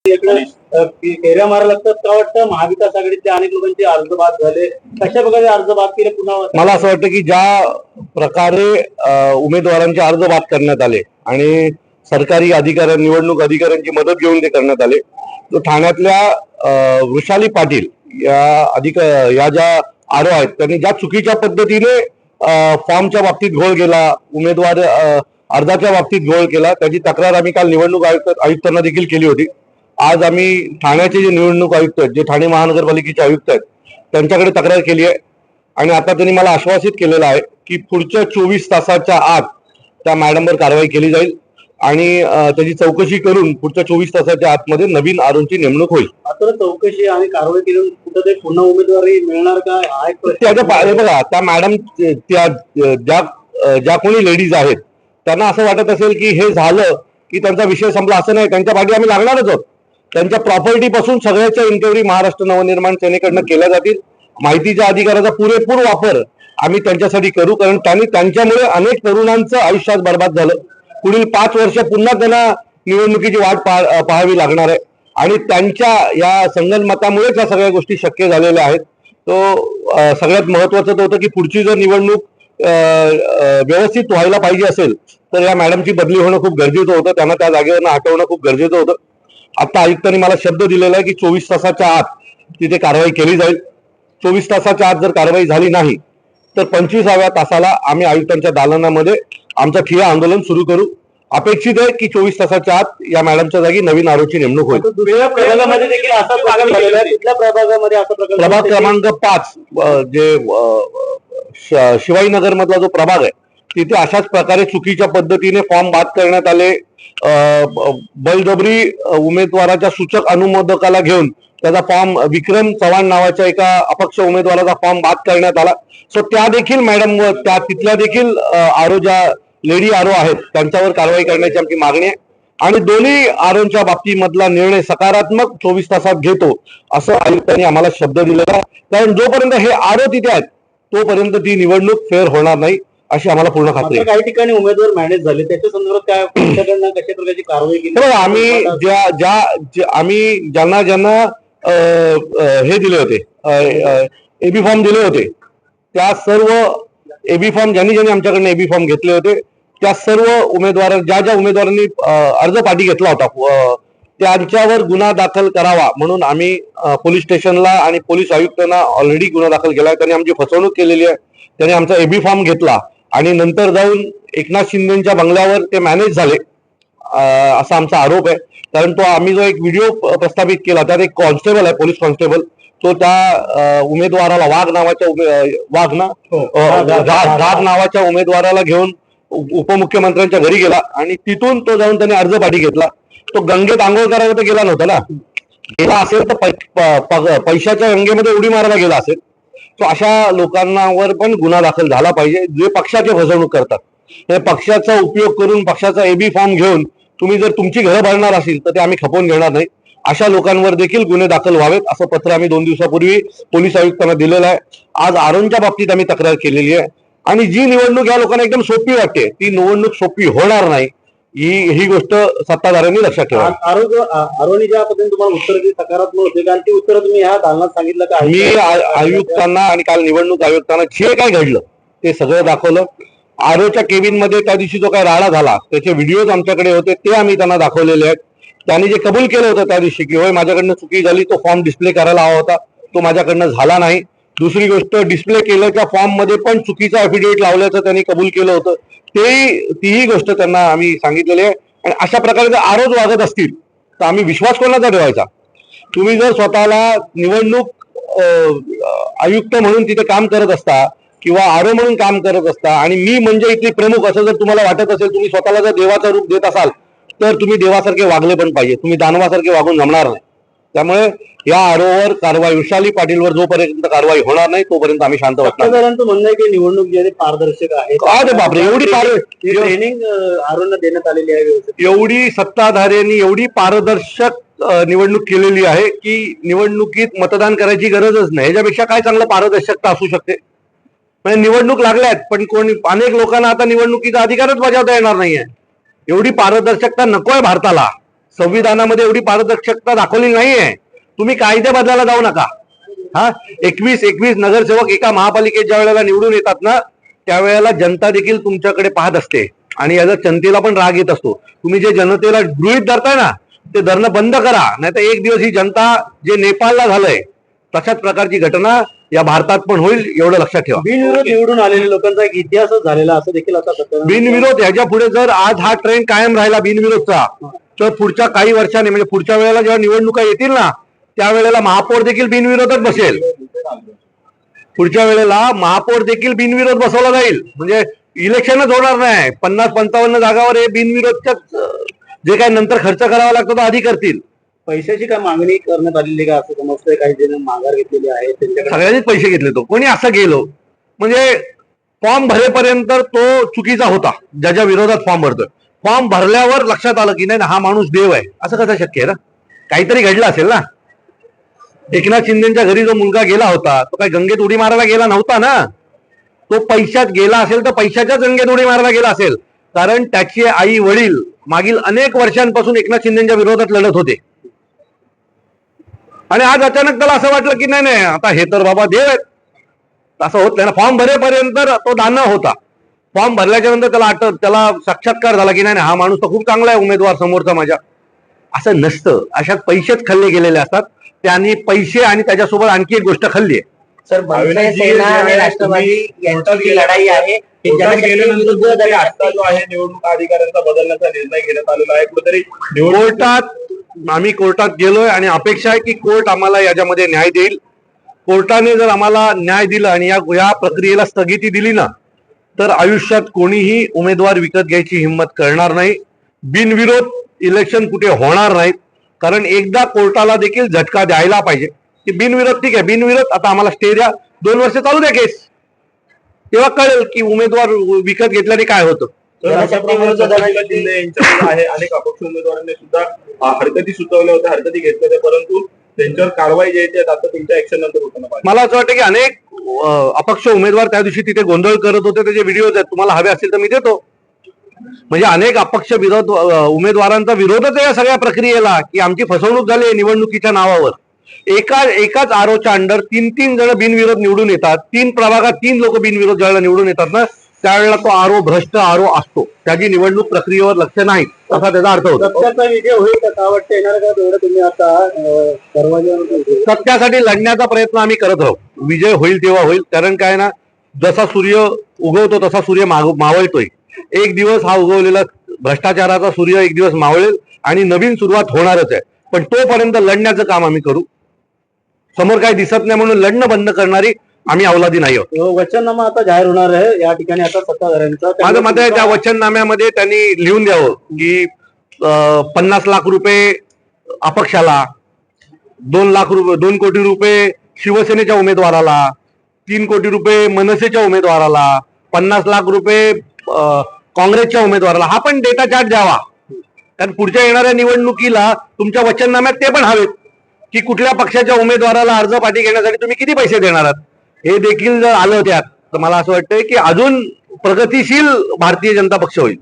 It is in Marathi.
फेऱ्या मारायला लागतात का वाटतं महाविकास आघाडीतल्या अनेक लोकांचे अर्ज बाद झाले, कशा प्रकारे अर्ज बाद केले पुन्हा? मला असं वाटतं की ज्या प्रकारे उमेदवारांचे अर्ज बाद करण्यात आले आणि सरकारी अधिकारी निवडणूक अधिकाऱ्यांची मदत घेऊन ते करण्यात आले, तो ठाण्यातल्या वृषाली पाटील या ज्या आरो आहेत त्यांनी ज्या चुकीच्या पद्धतीने फॉर्मच्या बाबतीत घोळ केला, उमेदवार अर्जाच्या बाबतीत घोळ केला, त्याची तक्रार आम्ही काल निवडणूक आयुक्तांना देखील केली होती. आज आम्ही ठाण्याचे जे निवडणूक आयुक्त आहेत, जे ठाणे महानगरपालिकेचे आयुक्त आहेत, त्यांच्याकडे तक्रार केली आहे आणि आता त्यांनी मला आश्वासित केलेलं आहे की पुढच्या 24 तासाच्या आत त्या मॅडमवर कारवाई केली जाईल आणि त्याची चौकशी करून पुढच्या 24 तासाच्या आतमध्ये नवीन आरोंची नेमणूक होईल. आता चौकशी आणि कारवाई केली कुठे पुन्हा उमेदवारी मिळणार का? बघा, त्या मॅडम त्या ज्या कोणी लेडीज आहेत त्यांना असं वाटत असेल की हे झालं की त्यांचा विषय संपला. असं नाही, त्यांच्या पाठी आम्ही लागणारच आहोत. त्यांच्या प्रॉपर्टी पासून सगळ्याच्या इन्क्वायरी महाराष्ट्र नवनिर्माण सेनेकडनं केल्या जातील. माहितीच्या अधिकाराचा पुरेपूर वापर आम्ही त्यांच्यासाठी करू, कारण त्यांच्यामुळे अनेक तरुणांचं आयुष्यात बर्बाद झालं. पुढील 5 वर्ष पुन्हा त्यांना निवडणुकीची वाट पाहावी लागणार आहे आणि त्यांच्या या संगनमतामुळेच या सगळ्या गोष्टी शक्य झालेल्या आहेत. तो सगळ्यात महत्वाचं होतं की पुढची जर निवडणूक व्यवस्थित व्हायला पाहिजे असेल तर या मॅडमची बदली होणं खूप गरजेचं होतं, त्यांना त्या जागेवरनं हटवणं खूप गरजेचं होतं. आता आयुक्तांनी मला शब्द दिलेला आहे की 24 तासाच्या आत तिथे कारवाई केली जाईल. 24 तासाच्या आत जर कारवाई झाली नाही तर 25व्या तासाला आम्ही आयुक्तांच्या दालनामध्ये आमचं ठिय्या आंदोलन सुरू करू. अपेक्षित आहे की 24 तासाच्या आत या मॅडमच्या जागी नवीन आरोची नेमणूक होईल. प्रभागामध्ये देखील असा प्रकार झालेला आहे. तिथल्या प्रभागामध्ये असा प्रकार, प्रभाग क्रमांक 5 जे शिवाजीनगर मधला जो प्रभाग आहे तिथे अशाच प्रकारे चुकीच्या पद्धतीने फॉर्म बाद करण्यात आले. बळजबरी उमेदवाराच्या सूचक अनुमोदकाला घेऊन त्याचा फॉर्म विक्रम चव्हाण नावाच्या एका अपक्ष उमेदवाराचा फॉर्म बाद करण्यात आला. सो त्या देखील मॅडम व त्या तिथल्या देखील आरो ज्या लेडी आरो आहेत त्यांच्यावर कारवाई करण्याची आमची मागणी आहे आणि दोन्ही आरोंच्या बाबतीमधला निर्णय सकारात्मक 24 तासात घेतो असं आयुक्तांनी आम्हाला शब्द दिलेला आहे. कारण जोपर्यंत हे आरो तिथे आहेत तोपर्यंत ती निवडणूक फेअर होणार नाही अशी आम्हाला पूर्ण खात्री आहे. काही ठिकाणी उमेदवार मॅनेज झाले, त्याच्या संदर्भात काय कशा प्रकारची कारवाई केली? आम्ही ज्यांना हे दिले होते, एबी फॉर्म दिले होते, त्या सर्व एबी फॉर्म ज्यांनी आमच्याकडनं एबी फॉर्म घेतले होते त्या सर्व उमेदवार ज्या उमेदवारांनी अर्ज पाठी घेतला होता त्यांच्यावर गुन्हा दाखल करावा म्हणून आम्ही पोलीस स्टेशनला आणि पोलीस आयुक्तांना ऑलरेडी गुन्हा दाखल केला आहे. त्यांनी आमची फसवणूक केलेली आहे. त्यांनी आमचा एबी फॉर्म घेतला आणि नंतर जाऊन एकनाथ शिंदेच्या बंगल्यावर ते मॅनेज झाले असा आमचा आरोप आहे. कारण आम्ही जो एक व्हिडिओ प्रस्थापित केला त्यात एक कॉन्स्टेबल आहे, पोलीस कॉन्स्टेबल, तो त्या उमेदवाराला वाघ नावाच्या उमेदवाराला घेऊन उपमुख्यमंत्र्यांच्या घरी गेला आणि तिथून तो जाऊन त्याने अर्ज पाठी घेतला. तो गंगेत आंघोळ करायला तर गेला नव्हता ना, गेला असेल तर पैशाच्या गंगेमध्ये उडी मारायला गेला असेल. तो अशा लोकांवर पण गुन्हा दाखल झाला पाहिजे जे पक्षाची फसवणूक करतात. हे पक्षाचा उपयोग करून पक्षाचा एबी फॉर्म घेऊन तुम्ही जर तुमची घरं भरणार असेल तर ते आम्ही खपवून घेणार नाही. अशा लोकांवर देखील गुन्हे दाखल व्हावेत असं पत्र आम्ही 2 दिवसापूर्वी पोलीस आयुक्तांना दिलेलं आहे. आज आरोंच्या बाबतीत आम्ही तक्रार केलेली आहे आणि जी निवडणूक या लोकांना एकदम सोपी वाटते ती निवडणूक सोपी होणार नाही ही गोष्ट सत्ताधाऱ्यांनी लक्षात ठेवा. आरोनी ज्या पद्धतीने तुम्हाला उत्तर सकारात्मक होते कारण ती उत्तर तुम्ही ह्या दालनात सांगितलं का? मी आयुक्तांना आणि काल निवडणूक आयुक्तांना जे काय घडलं ते सगळं दाखवलं. आरोच्या केबिन मध्ये त्या दिवशी जो काय राडा झाला त्याचे व्हिडिओज आमच्याकडे होते ते आम्ही त्यांना दाखवलेले आहेत. त्यांनी जे कबूल केलं होतं त्या दिवशी की होय माझ्याकडनं चुकी झाली, तो फॉर्म डिस्प्ले करायला हवा होता, तो माझ्याकडनं झाला नाही. दुसरी गोष्ट, डिस्प्ले केल्याच्या फॉर्म मध्ये पण चुकीचा ऍफिडेव्हिट लावल्याचं त्यांनी कबूल केलं होतं. तीही गोष्ट त्यांना आम्ही सांगितलेली आहे. आणि अशा प्रकारे जर आरोप वागत असतील तर आम्ही विश्वास कोणाचा ठेवायचा? तुम्ही जर स्वतःला निवडणूक आयुक्त म्हणून तिथे काम करत असता किंवा आरो म्हणून काम करत असता आणि मी म्हणजे इथली प्रमुख असं जर तुम्हाला वाटत असेल, तुम्ही स्वतःला जर देवाचं रूप देत असाल तर तुम्ही देवासारखे वागले पण पाहिजे. तुम्ही दानवासारखे वागून जमणार नाही. त्यामुळे या आरोवर कारवाई, वृषाली पाटीलवर जोपर्यंत कारवाई होणार नाही तोपर्यंत आम्ही शांत बसणार. म्हणणं आहे की निवडणूक जी आहे पारदर्शक आहे. अरे बापरे, एवढी ट्रेनिंग आरोना देण्यात आलेली आहे. एवढी सत्ताधाऱ्यांनी एवढी पारदर्शक निवडणूक केलेली आहे की निवडणुकीत मतदान करायची गरजच नाही. याच्यापेक्षा काय चांगलं पारदर्शकता असू शकते? म्हणजे निवडणूक लागल्यात पण अनेक लोकांना आता निवडणुकीचा अधिकारच बजावता येणार नाहीये. एवढी पारदर्शकता नकोय भारताला. संविधानामध्ये एवढी पारदर्शकता दाखवलेली नाहीये. तुम्ही कायदे बदलायला जाऊ नका. हा 21 नगरसेवक एका महापालिकेत ज्या वेळेला निवडून येतात ना, त्यावेळेला जनता देखील तुमच्याकडे पाहत असते आणि याचा जनतेला पण राग येत असतो. तुम्ही जे जनतेला गृहीत धरताय ना, ते धरणं बंद करा, नाहीतर एक दिवस ही जनता जे नेपाळला झालंय तशाच प्रकारची घटना या भारतात पण होईल, एवढं लक्षात ठेवा. बिनविरोध निवडून आलेल्या लोकांचा एक इतिहासच झालेला असं देखील आता बिनविरोध ह्याच्या पुढे जर आज हा ट्रेंड कायम राहिला बिनविरोधचा, तर पुढच्या काही वर्षांनी म्हणजे पुढच्या वेळेला जेव्हा निवडणुका येतील ना, त्यावेळेला महापौर देखील बिनविरोधच बसेल. पुढच्या वेळेला महापौर देखील बिनविरोध बसवला जाईल. म्हणजे इलेक्शनच होणार नाही. 50-55 जागावर हे बिनविरोधच्याच जे काही नंतर खर्च करावा लागतो तो आधी करतील. पैशाची काय मागणी करण्यात आलेली का असं समजतंय? काही जण माघार घेतलेली आहे, त्यांच्याकडे सगळ्यांनीच पैसे घेतले. तो कोणी असं गेलो म्हणजे फॉर्म भरेपर्यंत तो चुकीचा होता ज्याच्या विरोधात फॉर्म भरतोय. फॉर्म भरल्यावर लक्षात आलं की नाही हा माणूस देव आहे. असं कसं शक्य आहे ना? काहीतरी घडलं असेल ना. एकनाथ शिंदेच्या घरी जो मुलगा गेला होता तो काय गंगेत उडी मारायला गेला नव्हता ना. तो पैशात गेला असेल तर पैशाच्याच गंगेत उडी मारायला गेला असेल, कारण त्याचे आई वडील मागील अनेक वर्षांपासून एकनाथ शिंदेच्या विरोधात लढत होते. आणि आज अचानक त्याला असं वाटलं की नाही आता हे तर बाबा देव आहेत. असं होत नाही ना. फॉर्म भरेपर्यंत तो दाना होता. फॉर्म भरल्याच्या नंतर त्याला साक्षात्कार झाला की नाही हा माणूस तर खूप चांगला आहे उमेदवार समोरचा माझ्या. असं नसतं. अशात पैसेच खाल्ले गेलेले असतात. त्यांनी पैसे आणि त्याच्यासोबत आणखी एक गोष्ट खाल्ली आहे. सर, सेना आणि राष्ट्रवादी यांची जी लढाई आहे आता जो आहे निवडणूक अधिकाऱ्यांचा बदलण्याचा निर्णय घेण्यात आलेला आहे. कुठेतरी आम्ही कोर्टात गेलोय आणि अपेक्षा आहे की कोर्ट आम्हाला याच्यामध्ये न्याय देईल. कोर्टाने जर आम्हाला न्याय दिला आणि या प्रक्रियेला स्थगिती दिली ना, तर आयुष्यात कोणीही उमेदवार विकत घ्यायची हिंमत करणार नाही. बिनविरोध इलेक्शन कुठे होणार नाहीत. कारण एकदा कोर्टाला देखील झटका द्यायला पाहिजे की बिनविरोध ठीक आहे, बिनविरोध आता आम्हाला स्टे द्या, 2 वर्ष चालू द्या केस, तेव्हा कळेल की उमेदवार विकत घेतल्याने काय होतं. शिंदे यांच्याकडे आहे. अनेक अपक्ष उमेदवारांनी सुद्धा हरकती सुचवल्या होत्या, हरकती घेतल्या होत्या, परंतु त्यांच्यावर कारवाई जी आहे आता तुमच्या ऍक्शन नंतर होताना पाहिजे. मला असं वाटतं की अनेक अपक्ष उमेदवार त्या दिवशी तिथे गोंधळ करत होते. त्याचे व्हिडिओज आहेत, तुम्हाला हवे असतील तर मी देतो. म्हणजे अनेक अपक्ष उमेदवारांचा विरोधच आहे या सगळ्या प्रक्रियेला की आमची फसवणूक झाली निवडणुकीच्या नावावर. एकाच आरोच्या अंडर 3 जण बिनविरोध निवडून येतात. 3 प्रभागात 3 लोक बिनविरोध ज्यावेळेला निवडून येतात ना, त्यावेळेला तो आरो भ्रष्ट आरो असतो. त्याची निवडणूक प्रक्रियेवर लक्ष नाही असा त्याचा अर्थ होतो. सत्याचा विजय होईल का? आवडते येणार का? तेवढं तुम्ही आता सत्यासाठी लढण्याचा प्रयत्न आम्ही करत राहू. विजय होईल तेव्हा होईल. कारण काय ना, जसा सूर्य उगवतो तसा सूर्य मावळतोय. एक दिवस हा उगवलेला भ्रष्टाचाराचा सूर्य एक दिवस मावळेल आणि नवीन सुरुवात होणारच आहे. पण तोपर्यंत लढण्याचं काम आम्ही करू. समोर काही दिसत नाही म्हणून लढणं बंद करणारी आम्ही अवलादी नाही आहोत. वचननामा आता जाहीर होणार आहे या ठिकाणी आता सत्ताधाऱ्यांचा. माझं मत आहे त्या वचननाम्यामध्ये त्यांनी लिहून द्यावं की 50 लाख रुपये अपक्षाला, 2 कोटी रुपये शिवसेनेच्या उमेदवाराला, 3 कोटी रुपये मनसेच्या उमेदवाराला, 50 लाख रुपये काँग्रेसच्या उमेदवाराला. हा पण डेटा चार्ट द्यावा. कारण पुढच्या येणाऱ्या निवडणुकीला तुमच्या वचननाम्यात ते पण हवेत की कुठल्या पक्षाच्या उमेदवाराला अर्ज पाठी घेण्यासाठी तुम्ही किती पैसे देणार आहात. हे देखील जर आलं त्यात तर मला असं वाटतंय की अजून प्रगतिशील भारतीय जनता पक्ष होईल.